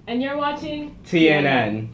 And you're watching TNN.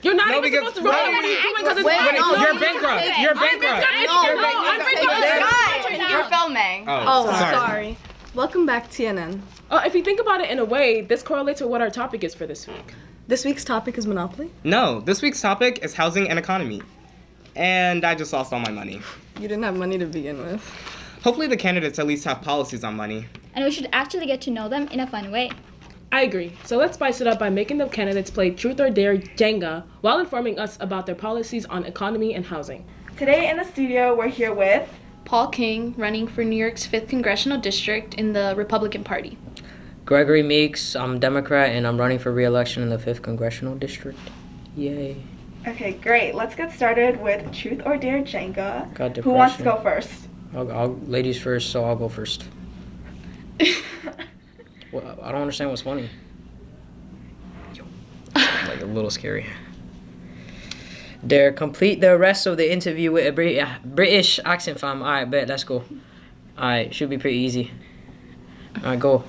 You're not No, even because- supposed to roll. no, What are you doing? Because it's Wait, public. no, No, You're bankrupt. You're bankrupt. I'm bankrupt. You're filming. Oh, Sorry. Welcome back, TNN. If you think about it in a way, this correlates with what our topic is for this week. This week's topic is Monopoly. No, this week's topic is housing and economy. And I just lost all my money. You didn't have money to begin with. Hopefully the candidates at least have policies on money. And we should actually get to know them in a fun way. I agree. So let's spice it up by making the candidates play Truth or Dare Jenga while informing us about their policies on economy and housing. Today in the studio, we're here with Paul King, running for New York's 5th Congressional District in the Republican Party. Gregory Meeks, I'm a Democrat and I'm running for re-election in the 5th Congressional District. Yay. Okay, great. Let's get started with Truth or Dare Jenga. Got Who wants to depression. go first? I'll ladies first, so I'll go first. Well, I don't understand what's funny. Like a little scary. Dare complete the rest of the interview with a British accent, fam. Alright, bet, let's go. Alright, should be pretty easy. Alright, go.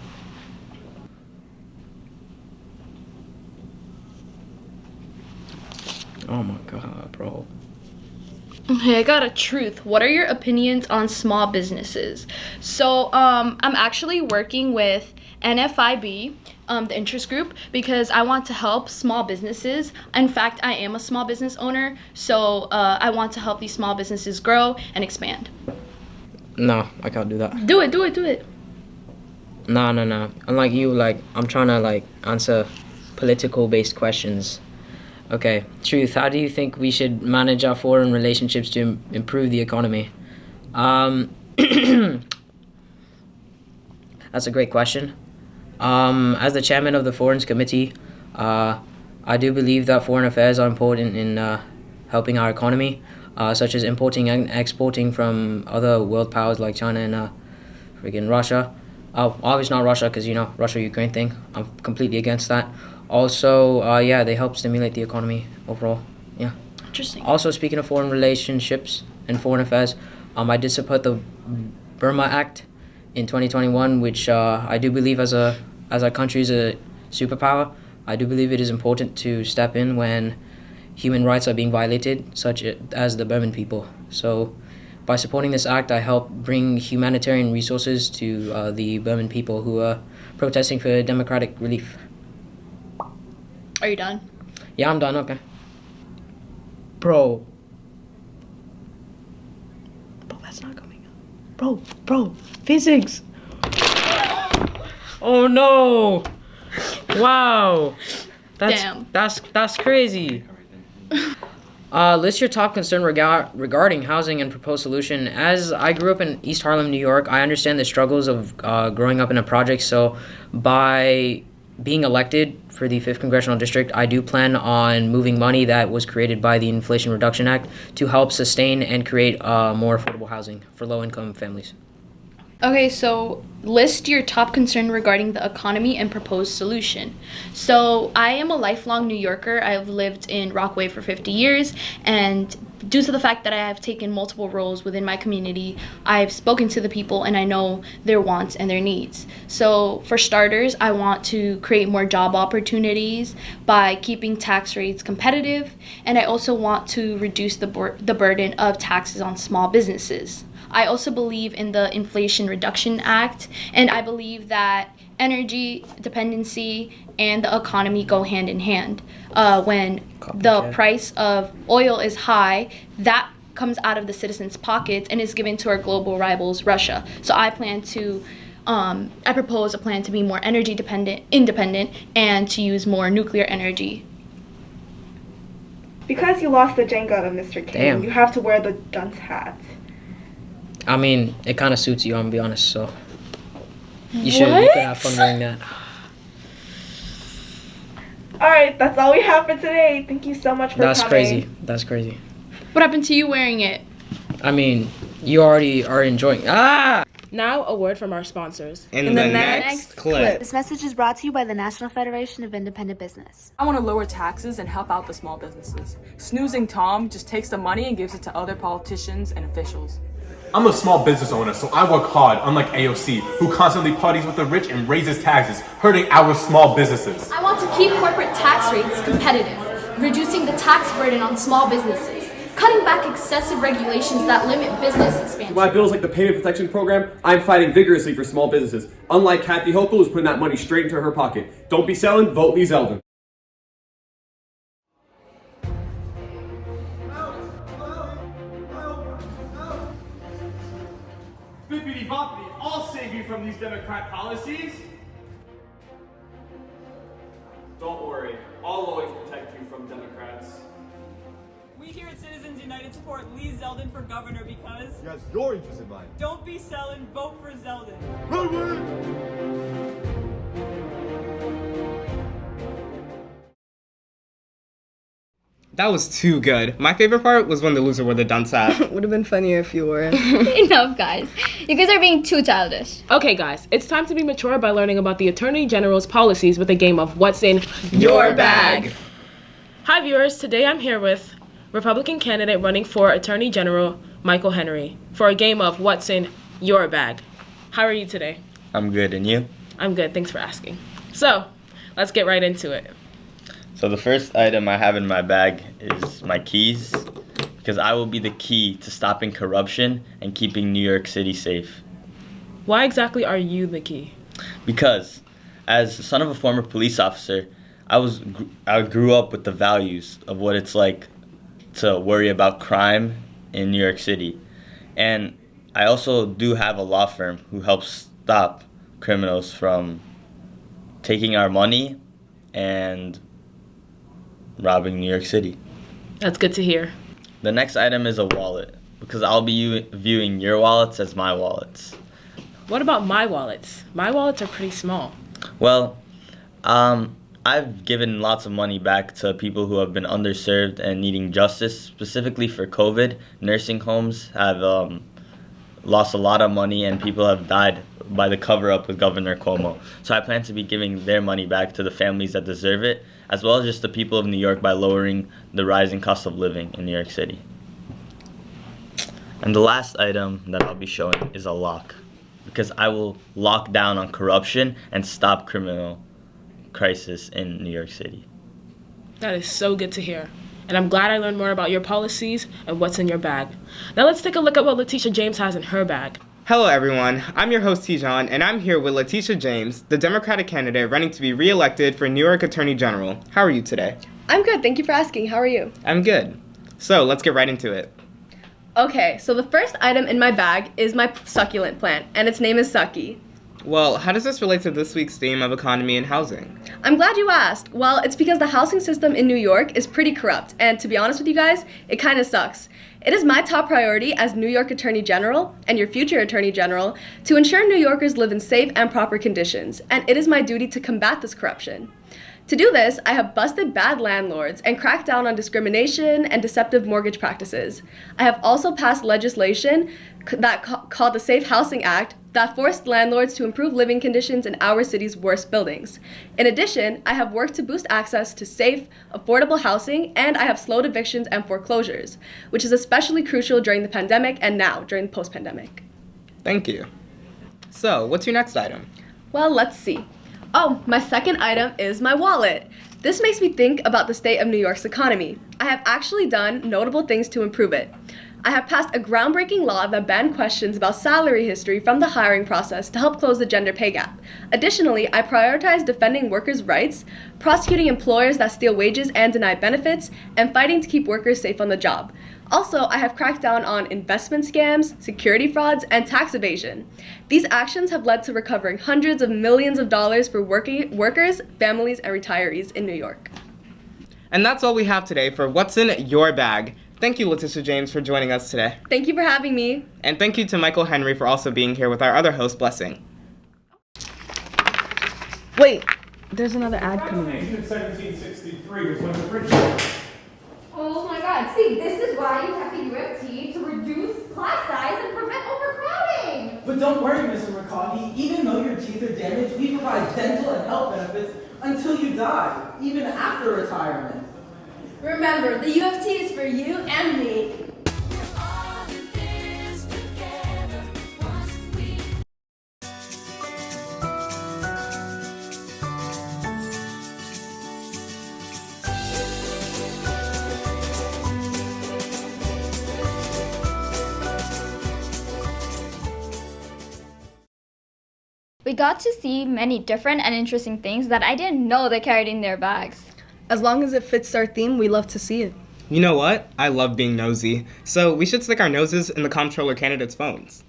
Oh my god, bro. Okay, I got a truth. What are your opinions on small businesses? So, I'm actually working with NFIB, the interest group, because I want to help small businesses. In fact, I am a small business owner, so I want to help these small businesses grow and expand. No, I can't do that. Do it. No. Unlike you, like, I'm trying to, like, answer political-based questions. Okay, Truth, how do you think we should manage our foreign relationships to improve the economy? That's a great question. As the chairman of the Foreign Committee, I do believe that foreign affairs are important in helping our economy, such as importing and exporting from other world powers like China and friggin' Russia. Obviously not Russia, because, you know, Russia-Ukraine thing. I'm completely against that. Also, they help stimulate the economy overall. Yeah. Interesting. Also, speaking of foreign relationships and foreign affairs, I did support the Burma Act in 2021, which I do believe as our country is a superpower, I do believe it is important to step in when human rights are being violated, such as the Burman people. So, by supporting this act, I help bring humanitarian resources to the Burman people who are protesting for democratic relief. Are you done? Yeah, I'm done, okay. Bro, that's not coming up. Bro, physics. Oh no. Wow. Damn. That's crazy. List your top concern regarding housing and proposed solution. As I grew up in East Harlem, New York, I understand the struggles of growing up in a project. So by being elected for the 5th Congressional District, I do plan on moving money that was created by the Inflation Reduction Act to help sustain and create more affordable housing for low-income families. Okay, so list your top concern regarding the economy and proposed solution. So I am a lifelong New Yorker. I've lived in Rockaway for 50 years, and due to the fact that I have taken multiple roles within my community, I've spoken to the people and I know their wants and their needs. So for starters, I want to create more job opportunities by keeping tax rates competitive, and I also want to reduce the burden of taxes on small businesses. I also believe in the Inflation Reduction Act, and I believe that energy dependency and the economy go hand in hand. When the price of oil is high, that comes out of the citizens' pockets and is given to our global rivals, Russia. So I propose a plan to be more energy independent, and to use more nuclear energy. Because you lost the Jenga of Mr. King, Damn. you have to wear the dunce hat. I mean, it kind of suits you, I'm gonna be honest, so you could have fun wearing that. Alright, that's all we have for today. Thank you so much for coming. That's crazy. What happened to you wearing it? I mean, you already are enjoying. Now, a word from our sponsors. In the next clip. This message is brought to you by the National Federation of Independent Business. I want to lower taxes and help out the small businesses. Snoozing Tom just takes the money and gives it to other politicians and officials. I'm a small business owner, so I work hard, unlike AOC, who constantly parties with the rich and raises taxes, hurting our small businesses. I want to keep corporate tax rates competitive, reducing the tax burden on small businesses, cutting back excessive regulations that limit business expansion. Why bills like the Payment Protection Program, I'm fighting vigorously for small businesses. Unlike Kathy Hochul, who's putting that money straight into her pocket. Don't be selling, vote Lee Zeldin. Bippity boppity, I'll save you from these Democrat policies. Don't worry, I'll always protect you from Democrats. We here at Citizens United support Lee Zeldin for governor because... Yes, your interest in mind. Don't be selling, vote for Zeldin. That was too good. My favorite part was when the loser wore the dunce hat. Would have been funnier if you were. Enough, guys. You guys are being too childish. Okay, guys, it's time to be mature by learning about the Attorney General's policies with a game of What's in Your Bag. Hi, viewers. Today I'm here with Republican candidate running for Attorney General Michael Henry for a game of What's in Your Bag. How are you today? I'm good, and you? I'm good. Thanks for asking. So, let's get right into it. So the first item I have in my bag is my keys, because I will be the key to stopping corruption and keeping New York City safe. Why exactly are you the key? Because, as the son of a former police officer, I grew up with the values of what it's like to worry about crime in New York City. And I also do have a law firm who helps stop criminals from taking our money and robbing New York City. That's good to hear. The next item is a wallet, because I'll be viewing your wallets as my wallets. What about my wallets? My wallets are pretty small. Well, I've given lots of money back to people who have been underserved and needing justice, specifically for COVID. Nursing homes have lost a lot of money, and people have died by the cover-up with Governor Cuomo. So I plan to be giving their money back to the families that deserve it, as well as just the people of New York by lowering the rising cost of living in New York City. And the last item that I'll be showing is a lock, because I will lock down on corruption and stop criminal crisis in New York City. That is so good to hear. And I'm glad I learned more about your policies and what's in your bag. Now let's take a look at what Letitia James has in her bag. Hello everyone, I'm your host Tijan, and I'm here with Letitia James, the Democratic candidate running to be re-elected for New York Attorney General. How are you today? I'm good, thank you for asking. How are you? I'm good. So let's get right into it. Okay, so the first item in my bag is my succulent plant, and its name is Sucky. Well, how does this relate to this week's theme of economy and housing? I'm glad you asked. Well, it's because the housing system in New York is pretty corrupt, and to be honest with you guys, it kind of sucks. It is my top priority as New York Attorney General, and your future Attorney General, to ensure New Yorkers live in safe and proper conditions, and it is my duty to combat this corruption. To do this, I have busted bad landlords and cracked down on discrimination and deceptive mortgage practices. I have also passed legislation called the Safe Housing Act that forced landlords to improve living conditions in our city's worst buildings. In addition, I have worked to boost access to safe, affordable housing, and I have slowed evictions and foreclosures, which is especially crucial during the pandemic and now during the post-pandemic. Thank you. So, what's your next item? Well, let's see. Oh, my second item is my wallet. This makes me think about the state of New York's economy. I have actually done notable things to improve it. I have passed a groundbreaking law that banned questions about salary history from the hiring process to help close the gender pay gap. Additionally, I prioritize defending workers' rights, prosecuting employers that steal wages and deny benefits, and fighting to keep workers safe on the job. Also, I have cracked down on investment scams, security frauds, and tax evasion. These actions have led to recovering hundreds of millions of dollars for workers, families, and retirees in New York. And that's all we have today for What's in Your Bag. Thank you, Letitia James, for joining us today. Thank you for having me. And thank you to Michael Henry for also being here with our other host, Blessing. Wait, there's another ad coming in. In 1763 was when the British... Oh my god, see, this is why you have the UFT to reduce class size and prevent overcrowding! The But don't worry, Mr. McCaughey. Even though your teeth are damaged, we provide dental and health benefits until you die, even after retirement. Remember, the U of T is for you and me. We got to see many different and interesting things that I didn't know they carried in their bags. As long as it fits our theme, we love to see it. You know what? I love being nosy. So we should stick our noses in the comptroller candidates' phones.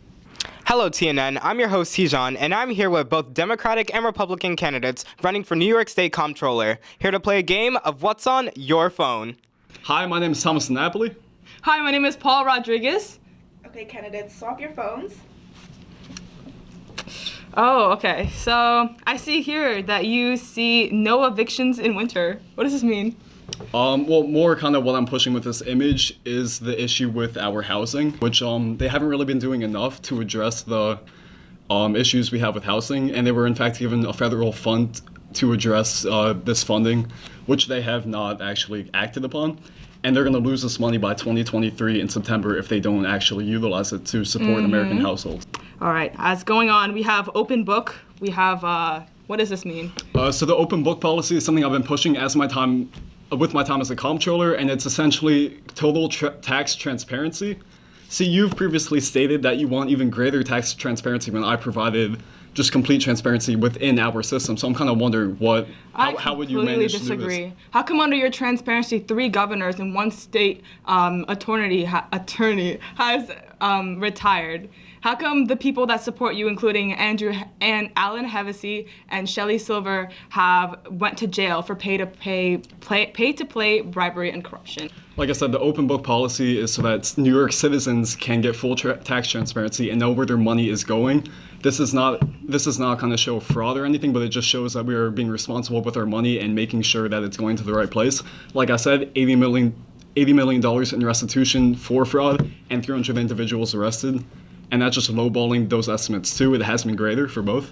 Hello, TNN. I'm your host, Tijan, and I'm here with both Democratic and Republican candidates running for New York State Comptroller, here to play a game of What's on Your Phone. Hi, my name is Thomas Napoli. Hi, my name is Paul Rodriguez. Okay, candidates, swap your phones. Oh, okay. So I see here that you see no evictions in winter. What does this mean? Well, more kind of what I'm pushing with this image is the issue with our housing, which they haven't really been doing enough to address the issues we have with housing, and they were in fact given a federal fund to address this funding, which they have not actually acted upon. And they're going to lose this money by 2023 in September if they don't actually utilize it to support American households. All right, as going on, we have open book. We have, what does this mean? So the open book policy is something I've been pushing with my time as a comptroller, and it's essentially total tax transparency. See, you've previously stated that you want even greater tax transparency when I provided just complete transparency within our system. So I'm kind of wondering how would you manage to do this? How come under your transparency, 3 governors and 1 state attorney has retired? How come the people that support you, including Alan Hevesy and Shelley Silver, went to jail for pay-to-play bribery and corruption? Like I said, the open book policy is so that New York citizens can get full tax transparency and know where their money is going. This is not kind of show fraud or anything, but it just shows that we are being responsible with our money and making sure that it's going to the right place. Like I said, $80 million in restitution for fraud and 300 individuals arrested. And that's just lowballing those estimates too. It has been greater for both.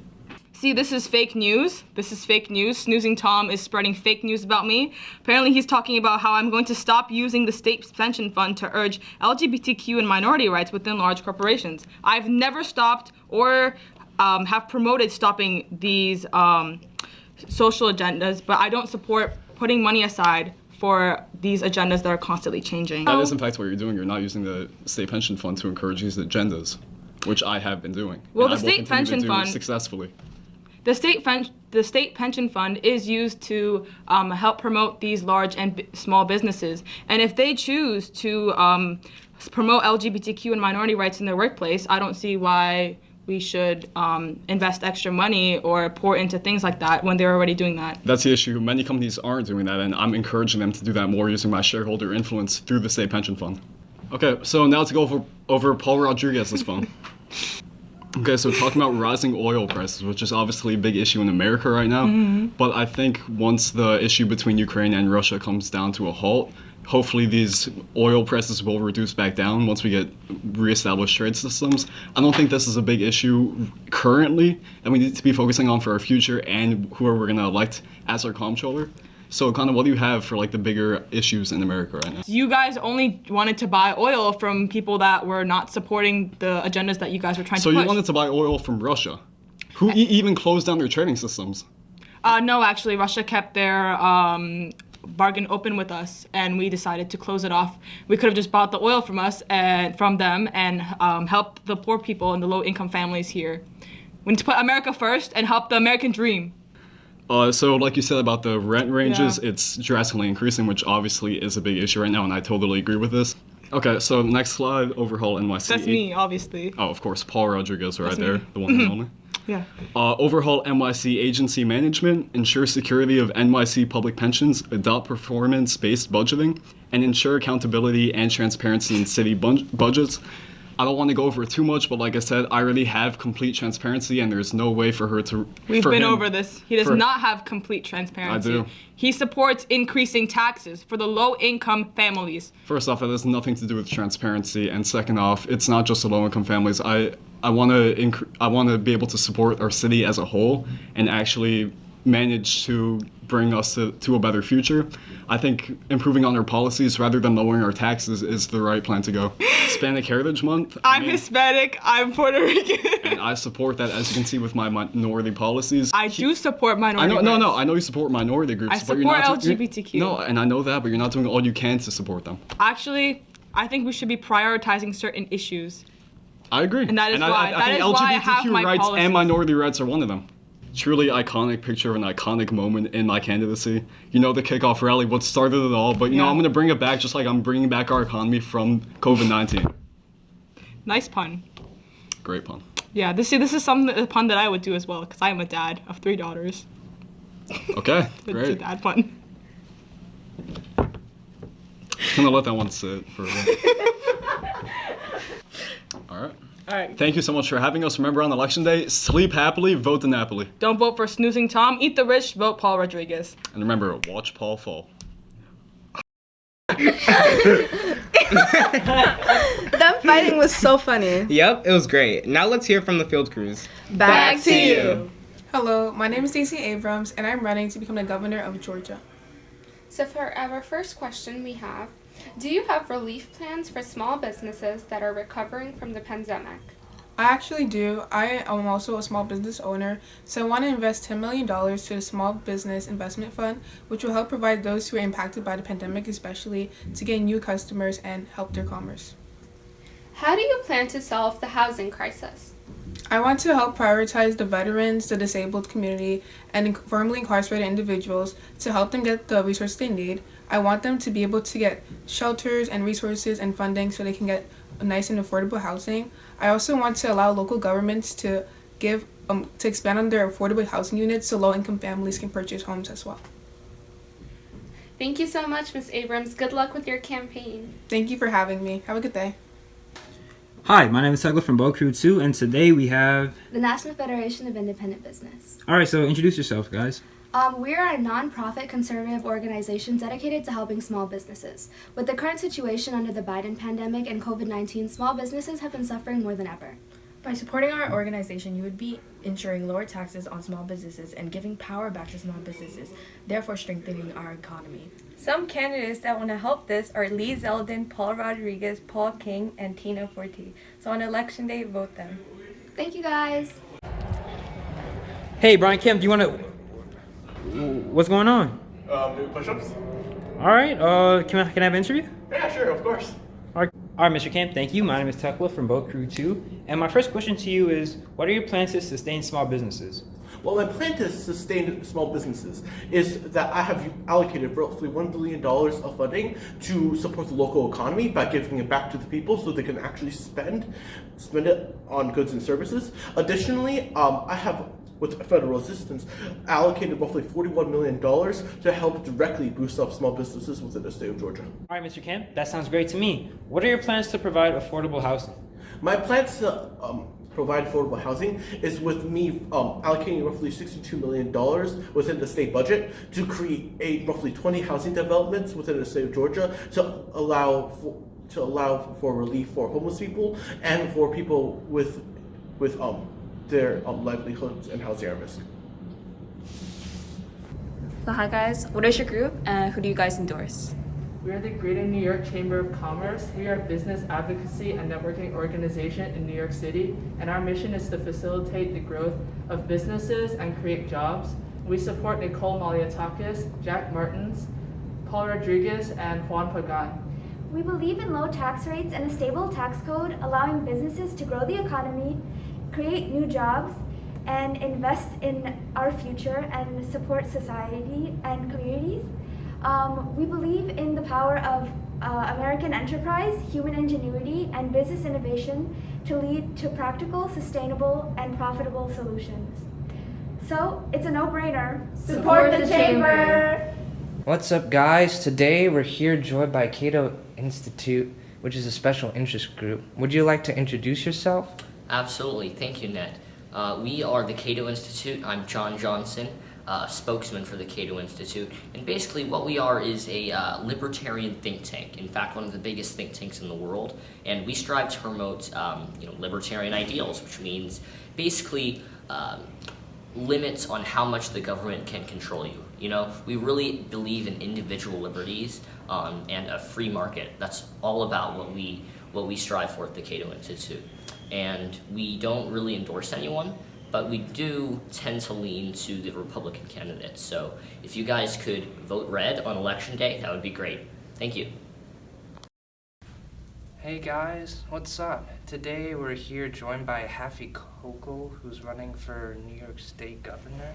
See, this is fake news. This is fake news. Snoozing Tom is spreading fake news about me. Apparently, he's talking about how I'm going to stop using the state pension fund to urge LGBTQ and minority rights within large corporations. I've never stopped or have promoted stopping these social agendas, but I don't support putting money aside for these agendas that are constantly changing. That is in fact what you're doing. You're not using the state pension fund to encourage these agendas, which I have been doing. Well, the state pension fund successfully. The state pension fund is used to help promote these large and small businesses, and if they choose to promote LGBTQ and minority rights in their workplace, I don't see why we should invest extra money or pour into things like that when they're already doing that. That's the issue. Many companies aren't doing that, and I'm encouraging them to do that more using my shareholder influence through the state pension fund. Okay, so now to go over Paul Rodriguez's phone. Okay, so talking about rising oil prices, which is obviously a big issue in America right now, but I think once the issue between Ukraine and Russia comes down to a halt, hopefully these oil prices will reduce back down once we get reestablished trade systems. I don't think this is a big issue currently, and we need to be focusing on for our future and whoever we're going to elect as our comptroller. So kind of what do you have for like the bigger issues in America right now? You guys only wanted to buy oil from people that were not supporting the agendas that you guys were trying to push. So you wanted to buy oil from Russia, who even closed down their trading systems? No, actually, Russia kept their bargain open with us, and we decided to close it off. We could have just bought the oil from us and from them and helped the poor people and the low-income families here. We need to put America first and help the American dream. So like you said about the rent ranges, it's drastically increasing, which obviously is a big issue right now, and I totally agree with this. Okay, so next slide, Overhaul NYC. That's me, obviously. Oh, of course, Paul Rodriguez right there, the one and only. Yeah. Overhaul NYC agency management, ensure security of NYC public pensions, adopt performance-based budgeting, and ensure accountability and transparency in city budgets. I don't want to go over it too much, but like I said, I already have complete transparency, and there's no way for her to... We've been over this. He does not have complete transparency. I do. He supports increasing taxes for the low-income families. First off, it has nothing to do with transparency, and second off, it's not just the low-income families. I I want to be able to support our city as a whole and actually manage to bring us to a better future. I think improving on our policies rather than lowering our taxes is the right plan to go. Hispanic Heritage Month. I'm Hispanic, I'm Puerto Rican. And I support that, as you can see with my minority policies. I do support minority groups. I know you support minority groups. I support LGBTQ. No, and I know that, but you're not doing all you can to support them. Actually, I think we should be prioritizing certain issues. I agree. And that is I think LGBTQ rights and minority rights are one of them. Truly iconic picture of an iconic moment in my candidacy. You know, the kickoff rally, what started it all, but you know, I'm gonna bring it back just like I'm bringing back our economy from COVID-19. Nice pun. Great pun. Yeah, this is a pun that I would do as well, because I am a dad of 3 daughters. Okay, It's great. a dad pun. I'm gonna let that one sit for a bit. All right. All right. Thank you so much for having us. Remember, on Election Day, sleep happily, vote to Napoli. Don't vote for Snoozing Tom. Eat the rich. Vote Paul Rodriguez. And remember, watch Paul fall. Them fighting was so funny. Yep, it was great. Now let's hear from the field crews. Back to you. Hello, my name is Stacey Abrams, and I'm running to become the governor of Georgia. So for our first question we have, do you have relief plans for small businesses that are recovering from the pandemic? I actually do. I am also a small business owner, so I want to invest $10 million to the Small Business Investment Fund, which will help provide those who are impacted by the pandemic especially to gain new customers and help their commerce. How do you plan to solve the housing crisis? I want to help prioritize the veterans, the disabled community, and formerly incarcerated individuals to help them get the resources they need. I want them to be able to get shelters and resources and funding so they can get nice and affordable housing. I also want to allow local governments to to expand on their affordable housing units so low-income families can purchase homes as well. Thank you so much, Ms. Abrams. Good luck with your campaign. Thank you for having me. Have a good day. Hi, my name is Tegla from Boat Crew 2, and today we have the National Federation of Independent Business. All right, so introduce yourself, guys. We are a non-profit conservative organization dedicated to helping small businesses. With the current situation under the Biden pandemic and COVID-19, small businesses have been suffering more than ever. By supporting our organization, you would be ensuring lower taxes on small businesses and giving power back to small businesses, therefore strengthening our economy. Some candidates that want to help this are Lee Zeldin, Paul Rodriguez, Paul King, and Tina Forti. So on election day, vote them. Thank you, guys. Hey, Brian Kemp, do you want to... What's going on? Do push-ups? All right, can I have an interview? Yeah, sure, of course. All right, Mr. Kemp, thank you. My name is Tekla from Boat Crew 2. And my first question to you is, what are your plans to sustain small businesses? Well, my plan to sustain small businesses is that I have allocated roughly $1 billion of funding to support the local economy by giving it back to the people so they can actually spend it on goods and services. Additionally, I have, with federal assistance, allocated roughly $41 million to help directly boost up small businesses within the state of Georgia. All right, Mr. Kemp, that sounds great to me. What are your plans to provide affordable housing? My plans to provide affordable housing is with me allocating roughly $62 million within the state budget to create roughly 20 housing developments within the state of Georgia to allow for relief for homeless people and for people with their livelihoods and housing at risk. So hi guys, what is your group and who do you guys endorse? We are the Greater New York Chamber of Commerce. We are a business advocacy and networking organization in New York City, and our mission is to facilitate the growth of businesses and create jobs. We support Nicole Maliatakis, Jack Martins, Paul Rodriguez, and Juan Pagan. We believe in low tax rates and a stable tax code, allowing businesses to grow the economy, create new jobs, and invest in our future and support society and communities. We believe in the power of American enterprise, human ingenuity, and business innovation to lead to practical, sustainable, and profitable solutions. So, it's a no-brainer. Support the Chamber! What's up, guys? Today we're here joined by Cato Institute, which is a special interest group. Would you like to introduce yourself? Absolutely. Thank you, Ned. We are the Cato Institute. I'm John Johnson. spokesman for the Cato Institute. And basically what we are is a libertarian think tank. In fact, one of the biggest think tanks in the world. And we strive to promote libertarian ideals, which means basically limits on how much the government can control you. We really believe in individual liberties and a free market. That's all about what we strive for at the Cato Institute. And we don't really endorse anyone, but we do tend to lean to the Republican candidates. So if you guys could vote red on election day, that would be great. Thank you. Hey guys, what's up? Today we're here joined by Kathy Hochul, who's running for New York State Governor.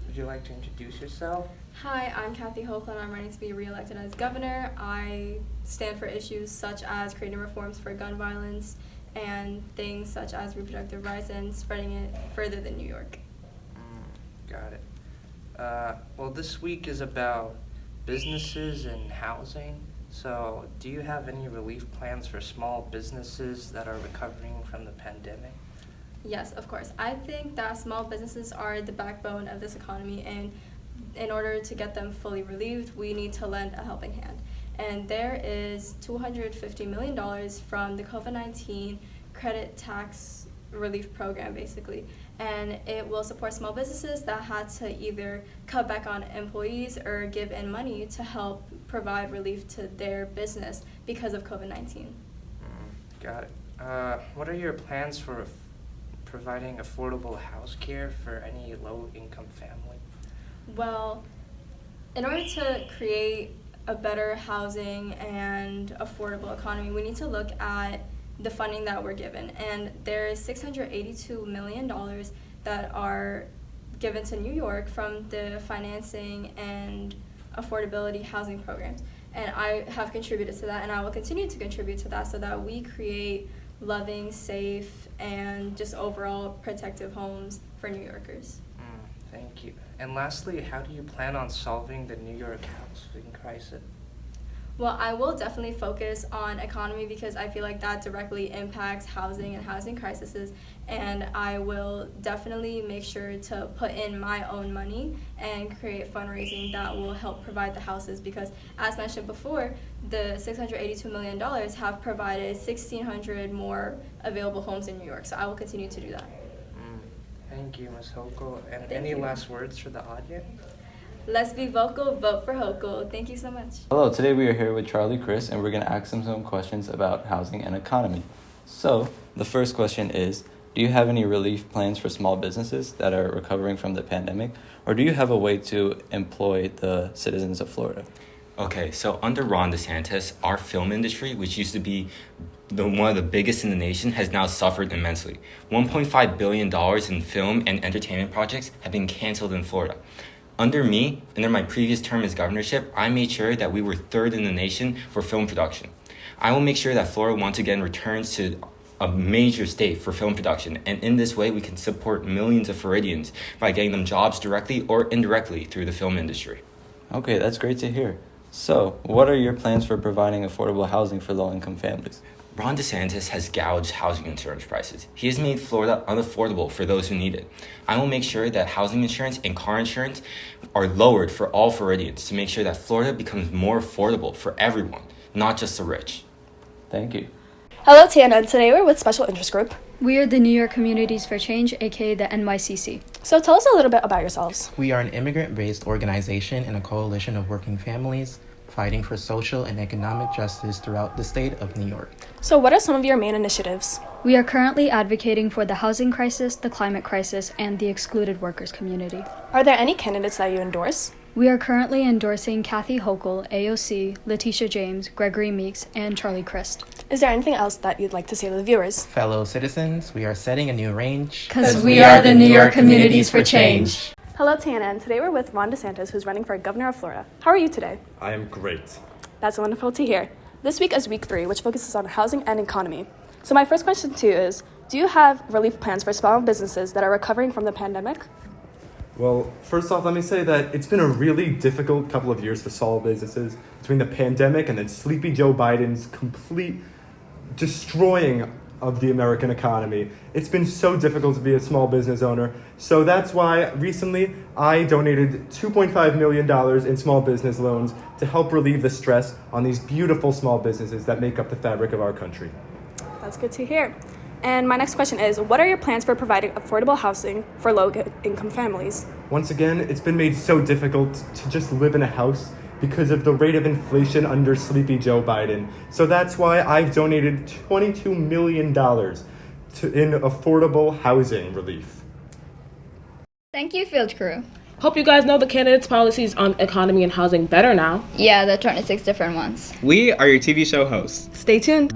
Would you like to introduce yourself? Hi, I'm Kathy Hochul and I'm running to be re-elected as governor. I stand for issues such as creating reforms for gun violence and things such as reproductive rights and spreading it further than New York. Got it. Well, this week is about businesses and housing. So, do you have any relief plans for small businesses that are recovering from the pandemic? Yes, of course. I think that small businesses are the backbone of this economy, and in order to get them fully relieved, we need to lend a helping hand. And there is $250 million from the COVID-19 credit tax relief program, basically. And it will support small businesses that had to either cut back on employees or give in money to help provide relief to their business because of COVID-19. Got it. What are your plans for providing affordable house care for any low-income family? Well, in order to create a better housing and affordable economy, we need to look at the funding that we're given. And there is $682 million that are given to New York from the financing and affordability housing programs. And I have contributed to that, and I will continue to contribute to that so that we create loving, safe, and just overall protective homes for New Yorkers. Thank you. And lastly, how do you plan on solving the New York housing crisis? Well, I will definitely focus on economy because I feel like that directly impacts housing and housing crises, and I will definitely make sure to put in my own money and create fundraising that will help provide the houses because, as mentioned before, the $682 million have provided 1,600 more available homes in New York, so I will continue to do that. Thank you, Ms. Hochul. And Thank any you. last words for the audience? Let's be vocal, vote for Hochul. Thank you so much. Hello, today we are here with Charlie Chris and we're going to ask him some questions about housing and economy. So, the first question is, do you have any relief plans for small businesses that are recovering from the pandemic, or do you have a way to employ the citizens of Florida? Okay, so under Ron DeSantis, our film industry, which used to be one of the biggest in the nation, has now suffered immensely. $1.5 billion in film and entertainment projects have been canceled in Florida. Under my previous term as governorship, I made sure that we were third in the nation for film production. I will make sure that Florida once again returns to a major state for film production, and in this way we can support millions of Floridians by getting them jobs directly or indirectly through the film industry. Okay, that's great to hear. So, what are your plans for providing affordable housing for low-income families? Ron DeSantis has gouged housing insurance prices. He has made Florida unaffordable for those who need it. I will make sure that housing insurance and car insurance are lowered for all Floridians to make sure that Florida becomes more affordable for everyone, not just the rich. Thank you. Hello, Tiana. Today we're with Special Interest Group. We are the New York Communities for Change, aka the NYCC. So tell us a little bit about yourselves. We are an immigrant-based organization and a coalition of working families fighting for social and economic justice throughout the state of New York. So what are some of your main initiatives? We are currently advocating for the housing crisis, the climate crisis, and the excluded workers community. Are there any candidates that you endorse? We are currently endorsing Kathy Hochul, AOC, Letitia James, Gregory Meeks, and Charlie Crist. Is there anything else that you'd like to say to the viewers? Fellow citizens, we are setting a new range. 'Cause we are the New York Communities for Change. Hello, Tiana, and today we're with Ron DeSantis, who's running for governor of Florida. How are you today? I am great. That's wonderful to hear. This week is week 3, which focuses on housing and economy. So my first question to you is, do you have relief plans for small businesses that are recovering from the pandemic? Well, first off, let me say that it's been a really difficult couple of years for small businesses between the pandemic and then Sleepy Joe Biden's complete destroying of the American economy. It's been so difficult to be a small business owner. So that's why recently I donated $2.5 million in small business loans to help relieve the stress on these beautiful small businesses that make up the fabric of our country. That's good to hear. And my next question is, what are your plans for providing affordable housing for low-income families? Once again, it's been made so difficult to just live in a house because of the rate of inflation under Sleepy Joe Biden. So that's why I've donated $22 million in affordable housing relief. Thank you, Field Crew. Hope you guys know the candidates' policies on economy and housing better now. Yeah, the 26 different ones. We are your TV show hosts. Stay tuned.